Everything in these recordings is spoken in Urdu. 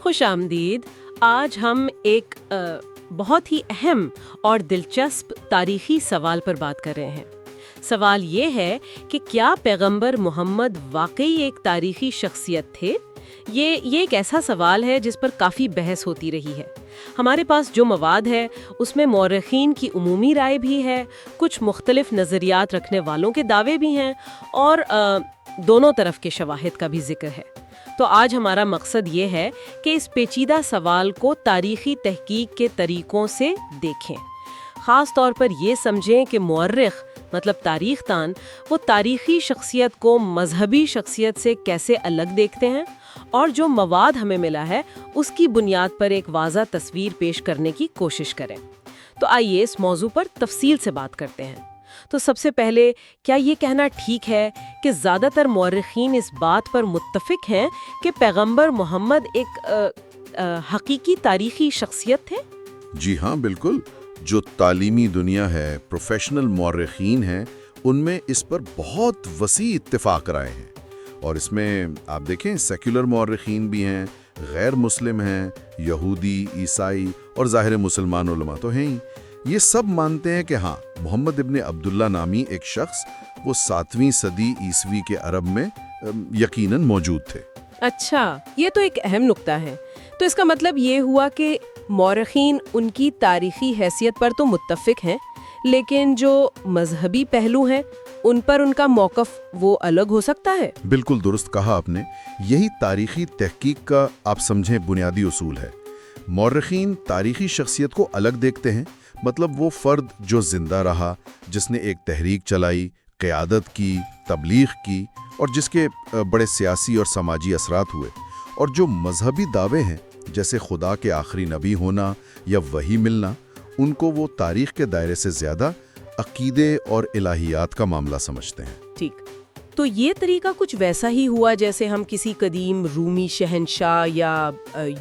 خوش آمدید۔ آج ہم ایک بہت ہی اہم اور دلچسپ تاریخی سوال پر بات کر رہے ہیں۔ سوال یہ ہے کہ کیا پیغمبر محمد واقعی ایک تاریخی شخصیت تھے؟ یہ ایک ایسا سوال ہے جس پر کافی بحث ہوتی رہی ہے۔ ہمارے پاس جو مواد ہے اس میں مورخین کی عمومی رائے بھی ہے، کچھ مختلف نظریات رکھنے والوں کے دعوے بھی ہیں، اور دونوں طرف کے شواہد کا بھی ذکر ہے۔ تو آج ہمارا مقصد یہ ہے کہ اس پیچیدہ سوال کو تاریخی تحقیق کے طریقوں سے دیکھیں، خاص طور پر یہ سمجھیں کہ مورخ مطلب تاریخ دان وہ تاریخی شخصیت کو مذہبی شخصیت سے کیسے الگ دیکھتے ہیں، اور جو مواد ہمیں ملا ہے اس کی بنیاد پر ایک واضح تصویر پیش کرنے کی کوشش کریں۔ تو آئیے اس موضوع پر تفصیل سے بات کرتے ہیں۔ تو سب سے پہلے کیا یہ کہنا ٹھیک ہے کہ زیادہ تر مورخین اس بات پر متفق ہیں کہ پیغمبر محمد ایک حقیقی تاریخی شخصیت تھے؟ جی ہاں، بالکل۔ جو تعلیمی دنیا ہے، پروفیشنل مورخین ہیں، ان میں اس پر بہت وسیع اتفاق رائے ہیں، اور اس میں آپ دیکھیں سیکولر مورخین بھی ہیں، غیر مسلم ہیں، یہودی، عیسائی اور ظاہر مسلمان علماء تو ہیں ہی۔ یہ سب مانتے ہیں کہ ہاں، محمد ابن عبداللہ نامی ایک شخص وہ 7ویں صدی عیسوی کے عرب میں یقیناً موجود تھے۔ اچھا، یہ تو ایک اہم نکتہ ہے۔ تو اس کا مطلب یہ ہوا کہ مورخین ان کی تاریخی حیثیت پر تو متفق ہیں، لیکن جو مذہبی پہلو ہیں ان پر ان کا موقف وہ الگ ہو سکتا ہے۔ بالکل درست کہا آپ نے۔ یہی تاریخی تحقیق کا آپ سمجھیں بنیادی اصول ہے۔ مورخین تاریخی شخصیت کو الگ دیکھتے ہیں، مطلب وہ فرد جو زندہ رہا، جس نے ایک تحریک چلائی، قیادت کی، تبلیغ کی، اور جس کے بڑے سیاسی اور سماجی اثرات ہوئے، اور جو مذہبی دعوے ہیں جیسے خدا کے آخری نبی ہونا یا وحی ملنا، ان کو وہ تاریخ کے دائرے سے زیادہ عقیدے اور الہیات کا معاملہ سمجھتے ہیں۔ ٹھیک، تو یہ طریقہ کچھ ویسا ہی ہوا جیسے ہم کسی قدیم رومی شہنشاہ یا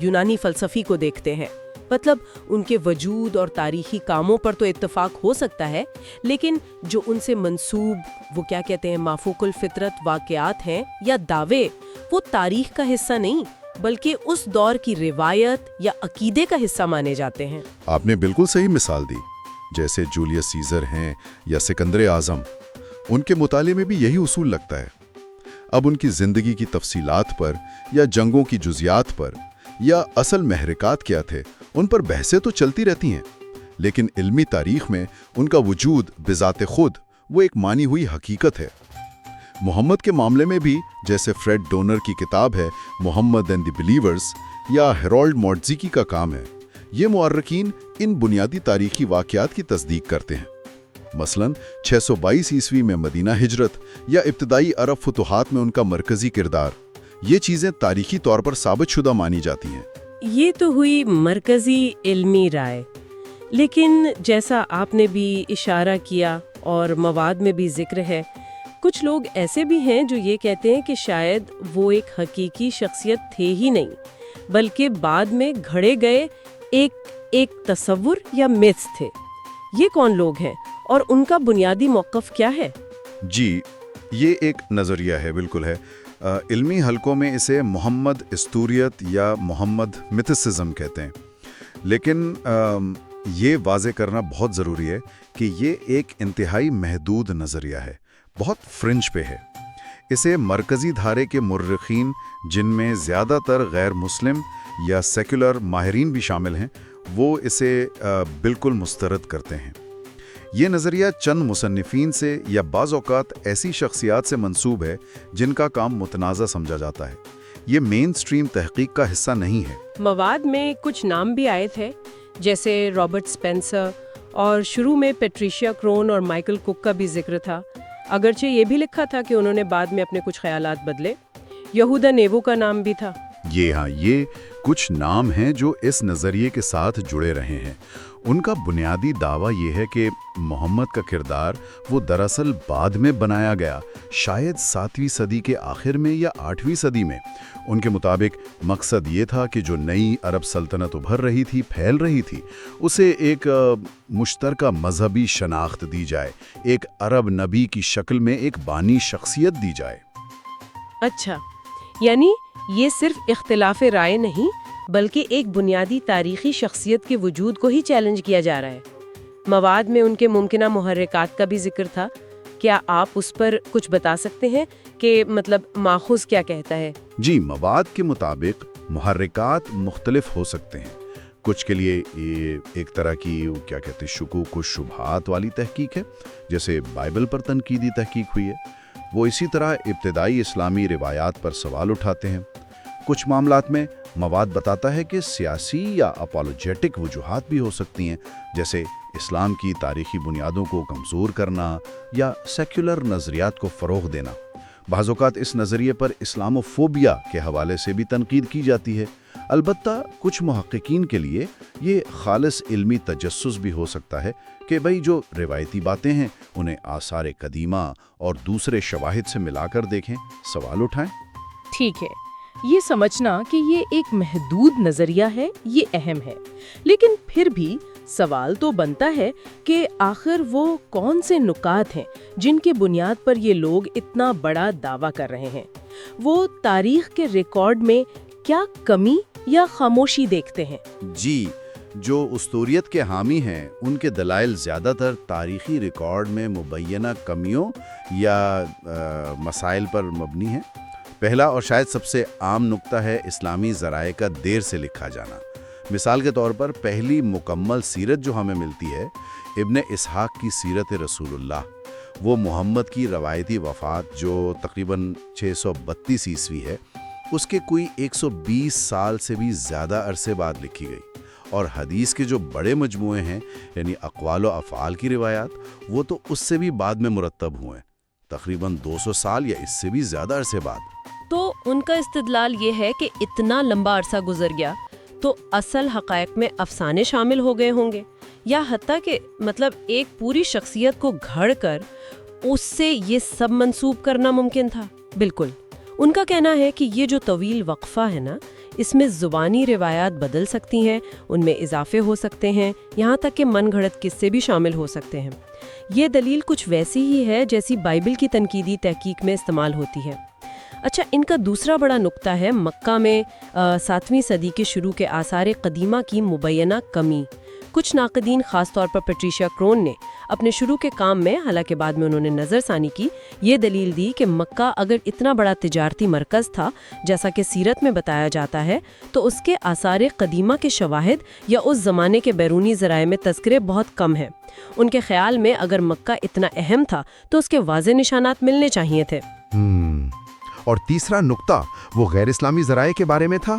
یونانی فلسفی کو دیکھتے ہیں، مطلب ان کے وجود اور تاریخی کاموں پر تو اتفاق ہو سکتا ہے، لیکن جو ان سے منسوب وہ کیا کہتے ہیں مافوق الفطرت واقعات ہیں یا دعوے، وہ تاریخ کا حصہ نہیں بلکہ اس دور کی روایت یا عقیدے کا حصہ مانے جاتے ہیں۔ آپ نے بالکل صحیح مثال دی، جیسے جولیس سیزر ہیں یا سکندر اعظم، ان کے مطالعے میں بھی یہی اصول لگتا ہے۔ اب ان کی زندگی کی تفصیلات پر یا جنگوں کی جزیات پر یا اصل محرکات کیا تھے، ان پر بحثیں تو چلتی رہتی ہیں، لیکن علمی تاریخ میں ان کا وجود بذات خود وہ ایک مانی ہوئی حقیقت ہے۔ محمد کے معاملے میں بھی، جیسے فریڈ ڈونر کی کتاب ہے محمد اینڈ دی بلیورز یا ہیرالڈ موڈزیکی کا کام ہے، یہ مورخین ان بنیادی تاریخی واقعات کی تصدیق کرتے ہیں۔ مثلاً 622 عیسوی میں مدینہ ہجرت یا ابتدائی عرب فتوحات میں ان کا مرکزی کردار، یہ چیزیں تاریخی طور پر ثابت شدہ مانی جاتی ہیں۔ یہ تو ہوئی مرکزی علمی رائے، لیکن جیسا آپ نے بھی اشارہ کیا اور مواد میں بھی ذکر ہے، کچھ لوگ ایسے بھی ہیں جو یہ کہتے ہیں کہ شاید وہ ایک حقیقی شخصیت تھے ہی نہیں، بلکہ بعد میں گھڑے گئے ایک تصور یا میتھس تھے۔ یہ کون لوگ ہیں اور ان کا بنیادی موقف کیا ہے؟ جی، یہ ایک نظریہ ہے، بالکل ہے۔ علمی حلقوں میں اسے محمد استوریت یا محمد میتھسزم کہتے ہیں، لیکن یہ واضح کرنا بہت ضروری ہے کہ یہ ایک انتہائی محدود نظریہ ہے، بہت فرنج پہ ہے۔ اسے مرکزی دھارے کے مورخین، جن میں زیادہ تر غیر مسلم یا سیکولر ماہرین بھی شامل ہیں، وہ اسے بالکل مسترد کرتے ہیں۔ یہ نظریہ چند مصنفین سے یا بعض اوقات ایسی شخصیات سے منسوب ہے جن کا کام متنازع سمجھا جاتا ہے۔ یہ مین سٹریم تحقیق کا حصہ نہیں ہے۔ مواد میں کچھ نام بھی آئے تھے، جیسے رابرٹ سپینسر، اور شروع میں پیٹریشیا کرون اور مائیکل کک کا بھی ذکر تھا، اگرچہ یہ بھی لکھا تھا کہ انہوں نے بعد میں اپنے کچھ خیالات بدلے۔ یہودا نیوو کا نام بھی تھا۔ یہ کچھ نام ہیں جو اس نظریے کے ساتھ جڑے رہے ہیں۔ ان کا بنیادی دعویٰ یہ ہے کہ محمد کا کردار وہ دراصل بعد میں بنایا گیا، شاید 7ویں صدی کے آخر میں یا 8ویں صدی میں۔ ان کے مطابق مقصد یہ تھا کہ جو نئی عرب سلطنت ابھر رہی تھی، پھیل رہی تھی، اسے ایک مشترکہ مذہبی شناخت دی جائے، ایک عرب نبی کی شکل میں ایک بانی شخصیت دی جائے۔ اچھا، یعنی یہ صرف اختلاف رائے نہیں بلکہ ایک بنیادی تاریخی شخصیت کے وجود کو ہی چیلنج کیا جا رہا ہے۔ مواد میں ان کے ممکنہ محرکات کا بھی ذکر تھا۔ کیا آپ اس پر کچھ بتا سکتے ہیں کہ مطلب ماخذ کیا کہتا ہے؟ جی، مواد کے مطابق محرکات مختلف ہو سکتے ہیں۔ کچھ کے لیے یہ ایک طرح کی کیا کہتے ہیں شکوک و شبہات والی تحقیق ہے، جیسے بائبل پر تنقیدی تحقیق ہوئی ہے۔ وہ اسی طرح ابتدائی اسلامی روایات پر سوال اٹھاتے ہیں۔ کچھ معاملات میں مواد بتاتا ہے کہ سیاسی یا اپولوجیٹک وجوہات بھی ہو سکتی ہیں، جیسے اسلام کی تاریخی بنیادوں کو کمزور کرنا یا سیکولر نظریات کو فروغ دینا۔ بعض اوقات اس نظریے پر اسلاموفوبیا کے حوالے سے بھی تنقید کی جاتی ہے۔ البتہ کچھ محققین کے لیے یہ خالص علمی تجسس بھی ہو سکتا ہے کہ بھئی جو روایتی باتیں ہیں انہیں آثار قدیمہ اور دوسرے شواہد سے ملا کر دیکھیں، سوال اٹھائیں۔ ٹھیک ہے، یہ سمجھنا کہ یہ ایک محدود نظریہ ہے یہ اہم ہے، لیکن پھر بھی سوال تو بنتا ہے کہ آخر وہ کون سے نکات ہیں جن کے بنیاد پر یہ لوگ اتنا بڑا دعویٰ کر رہے ہیں؟ وہ تاریخ کے ریکارڈ میں کیا کمی یا خاموشی دیکھتے ہیں؟ جی، جو اسطوریت کے حامی ہیں ان کے دلائل زیادہ تر تاریخی ریکارڈ میں مبینہ کمیوں یا مسائل پر مبنی ہیں۔ پہلا اور شاید سب سے عام نقطہ ہے اسلامی ذرائع کا دیر سے لکھا جانا۔ مثال کے طور پر پہلی مکمل سیرت جو ہمیں ملتی ہے ابن اسحاق کی سیرت رسول اللہ، وہ محمد کی روایتی وفات جو تقریباً 632 عیسوی ہے اس کے کوئی 120 سال سے بھی زیادہ عرصے بعد لکھی گئی، اور حدیث کے جو بڑے مجموعے ہیں یعنی اقوال و افعال کی روایات وہ تو اس سے بھی بعد میں مرتب ہوئے، تقریباً 200 سال یا اس سے بھی زیادہ عرصے بعد۔ تو ان کا استدلال یہ ہے کہ اتنا لمبا عرصہ گزر گیا تو اصل حقائق میں افسانے شامل ہو گئے ہوں گے، یا حتیٰ کہ مطلب ایک پوری شخصیت کو گھڑ کر اس سے یہ سب منسوب کرنا ممکن تھا۔ بالکل، ان کا کہنا ہے کہ یہ جو طویل وقفہ ہے نا، اس میں زبانی روایات بدل سکتی ہیں، ان میں اضافے ہو سکتے ہیں، یہاں تک کہ من گھڑت قصے بھی شامل ہو سکتے ہیں۔ یہ دلیل کچھ ویسی ہی ہے جیسی بائبل کی تنقیدی تحقیق میں استعمال ہوتی ہے۔ اچھا، ان کا دوسرا بڑا نقطہ ہے مکہ میں 7ویں صدی کے شروع کے آثار قدیمہ کی مبینہ کمی۔ کچھ ناقدین، خاص طور پر پیٹریشیا کرون نے اپنے شروع کے کام میں، حالانکہ بعد میں انہوں نے نظر ثانی کی، یہ دلیل دی کہ مکہ اگر اتنا بڑا تجارتی مرکز تھا جیسا کہ سیرت میں بتایا جاتا ہے تو اس کے آثار قدیمہ کے شواہد یا اس زمانے کے بیرونی ذرائع میں تذکرے بہت کم ہیں۔ ان کے خیال میں اگر مکہ اتنا اہم تھا تو اس کے واضح نشانات ملنے چاہیے تھے۔ اور تیسرا نقطہ وہ غیر اسلامی ذرائع کے بارے میں تھا؟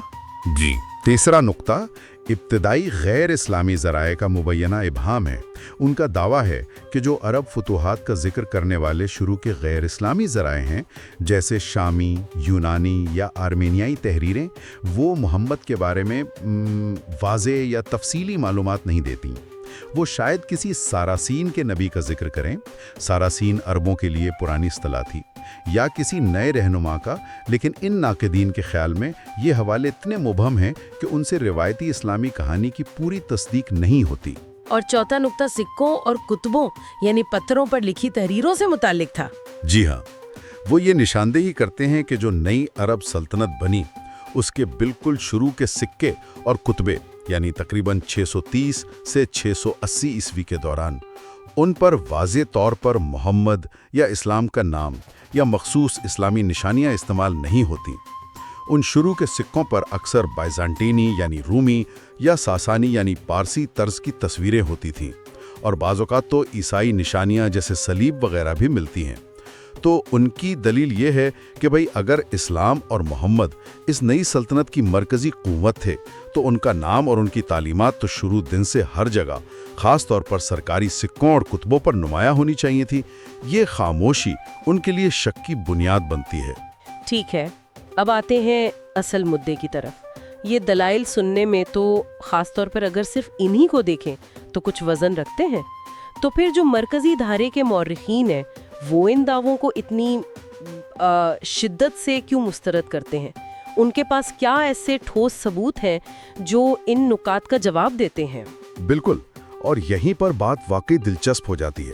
جی، تیسرا نقطہ ابتدائی غیر اسلامی ذرائع کا مبینہ ابہام ہے۔ ان کا دعویٰ ہے کہ جو عرب فتوحات کا ذکر کرنے والے شروع کے غیر اسلامی ذرائع ہیں، جیسے شامی، یونانی یا آرمینیائی تحریریں، وہ محمد کے بارے میں واضح یا تفصیلی معلومات نہیں دیتی۔ وہ شاید کسی ساراسین کے نبی کا ذکر کریں، ساراسین عربوں کے لیے پرانی اصطلاح تھی، یا کسی نئے رہنما کا، لیکن ان ناقدین کے خیال میں یہ حوالے اتنے مبہم ہیں کہ ان سے روایتی اسلامی کہانی کی پوری تصدیق نہیں ہوتی۔ اور چوتھا نقطہ سکوں اور کتبوں یعنی پتھروں پر لکھی تحریروں سے متعلق تھا۔ جی ہاں، وہ یہ نشاندہی کرتے ہیں کہ جو نئی عرب سلطنت بنی اس کے بالکل شروع کے سکے اور کتبے یعنی تقریباً 630 سے 680 عیسوی کے دوران ان پر واضح طور پر محمد یا اسلام کا نام یا مخصوص اسلامی نشانیاں استعمال نہیں ہوتی۔ ان شروع کے سکوں پر اکثر بائزانٹینی یعنی رومی یا ساسانی یعنی پارسی طرز کی تصویریں ہوتی تھیں، اور بعض اوقات تو عیسائی نشانیاں جیسے صلیب وغیرہ بھی ملتی ہیں۔ تو ان کی دلیل یہ ہے کہ بھئی اگر اسلام اور محمد اس نئی سلطنت کی مرکزی قوت تھے تو ان کا نام اور ان کی تعلیمات تو شروع دن سے ہر جگہ، خاص طور پر سرکاری سکوں اور کتبوں پر نمایاں ہونی چاہیے تھی۔ یہ خاموشی ان کے لیے شک کی بنیاد بنتی ہے۔ ٹھیک ہے، اب آتے ہیں اصل مدعے کی طرف۔ یہ دلائل سننے میں تو خاص طور پر اگر صرف انہی کو دیکھیں تو کچھ وزن رکھتے ہیں، تو پھر جو مرکزی دھارے کے مورخین ہیں وہ ان دعووں کو اتنی شدت سے کیوں مسترد کرتے ہیں؟ ان کے پاس کیا ایسے ٹھوس ثبوت ہیں جو ان نکات کا جواب دیتے ہیں؟ بالکل، اور یہیں پر بات واقعی دلچسپ ہو جاتی ہے۔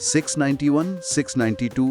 691-692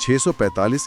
645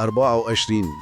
24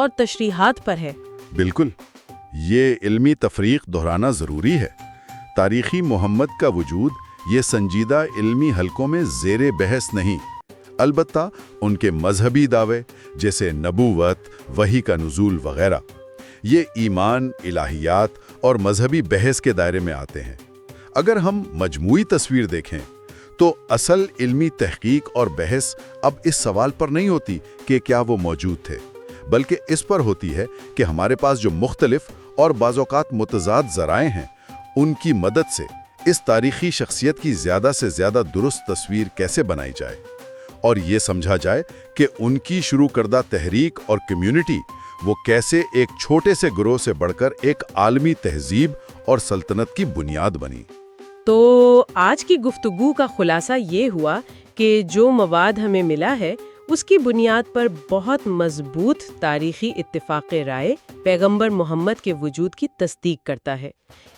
اور تشریحات پر ہے۔ بالکل، یہ علمی تفریق دہرانا ضروری ہے۔ تاریخی محمد کا وجود یہ سنجیدہ علمی حلقوں میں زیر بحث نہیں، البتہ ان کے مذہبی دعوے جیسے نبوت، وحی کا نزول وغیرہ، یہ ایمان، الہیات اور مذہبی بحث کے دائرے میں آتے ہیں۔ اگر ہم مجموعی تصویر دیکھیں تو اصل علمی تحقیق اور بحث اب اس سوال پر نہیں ہوتی کہ کیا وہ موجود تھے، بلکہ اس پر ہوتی ہے کہ ہمارے پاس جو مختلف اور بعض اوقات متضاد ذرائع ہیں، ان کی مدد سے اس تاریخی شخصیت کی زیادہ سے زیادہ درست تصویر کیسے بنائی جائے اور یہ سمجھا جائے کہ ان کی شروع کردہ تحریک اور کمیونٹی وہ کیسے ایک چھوٹے سے گروہ سے بڑھ کر ایک عالمی تہذیب اور سلطنت کی بنیاد بنی۔ تو آج کی گفتگو کا خلاصہ یہ ہوا کہ جو مواد ہمیں ملا ہے اس کی بنیاد پر بہت مضبوط تاریخی اتفاق رائے پیغمبر محمد کے وجود کی تصدیق کرتا ہے۔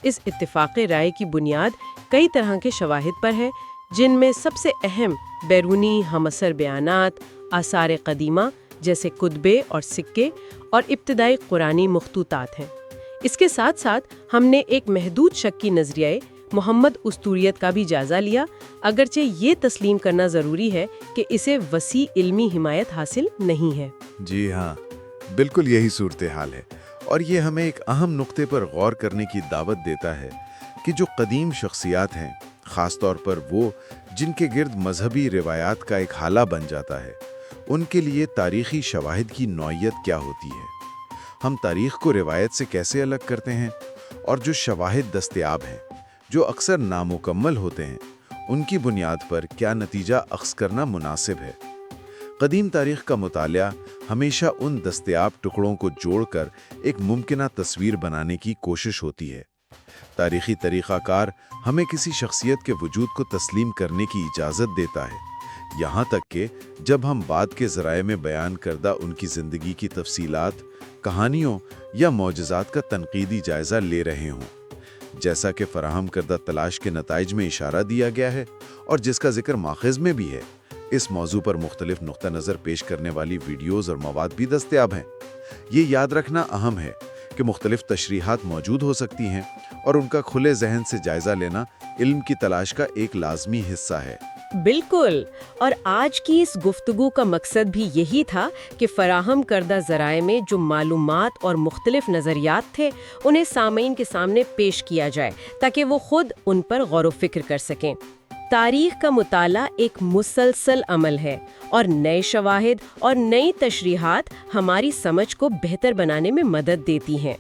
اس اتفاق رائے کی بنیاد کئی طرح کے شواہد پر ہے، جن میں سب سے اہم بیرونی ہم اثر بیانات، آثار قدیمہ جیسے کتبے اور سکے اور ابتدائی قرآنی مخطوطات ہیں۔ اس کے ساتھ ساتھ ہم نے ایک محدود شک کی نظریہ محمد اسطوریت کا بھی جائزہ لیا، اگرچہ یہ تسلیم کرنا ضروری ہے کہ اسے وسیع علمی حمایت حاصل نہیں ہے۔ جی ہاں، بالکل یہی صورتحال ہے، اور یہ ہمیں ایک اہم نقطے پر غور کرنے کی دعوت دیتا ہے کہ جو قدیم شخصیات ہیں، خاص طور پر وہ جن کے گرد مذہبی روایات کا ایک حالہ بن جاتا ہے، ان کے لیے تاریخی شواہد کی نوعیت کیا ہوتی ہے۔ ہم تاریخ کو روایت سے کیسے الگ کرتے ہیں، اور جو شواہد دستیاب ہیں جو اکثر نامکمل ہوتے ہیں، ان کی بنیاد پر کیا نتیجہ اخذ کرنا مناسب ہے۔ قدیم تاریخ کا مطالعہ ہمیشہ ان دستیاب ٹکڑوں کو جوڑ کر ایک ممکنہ تصویر بنانے کی کوشش ہوتی ہے۔ تاریخی طریقہ کار ہمیں کسی شخصیت کے وجود کو تسلیم کرنے کی اجازت دیتا ہے، یہاں تک کہ جب ہم بعد کے ذرائع میں بیان کردہ ان کی زندگی کی تفصیلات، کہانیوں یا معجزات کا تنقیدی جائزہ لے رہے ہوں، جیسا کہ فراہم کردہ تلاش کے نتائج میں اشارہ دیا گیا ہے اور جس کا ذکر ماخذ میں بھی ہے۔ اس موضوع پر مختلف نقطہ نظر پیش کرنے والی ویڈیوز اور مواد بھی دستیاب ہیں۔ یہ یاد رکھنا اہم ہے کہ مختلف تشریحات موجود ہو سکتی ہیں، اور ان کا کھلے ذہن سے جائزہ لینا علم کی تلاش کا ایک لازمی حصہ ہے۔ بالکل، اور آج کی اس گفتگو کا مقصد بھی یہی تھا کہ فراہم کردہ ذرائع میں جو معلومات اور مختلف نظریات تھے انہیں سامعین کے سامنے پیش کیا جائے تاکہ وہ خود ان پر غور و فکر کر سکیں۔ تاریخ کا مطالعہ ایک مسلسل عمل ہے، اور نئے شواہد اور نئی تشریحات ہماری سمجھ کو بہتر بنانے میں مدد دیتی ہیں۔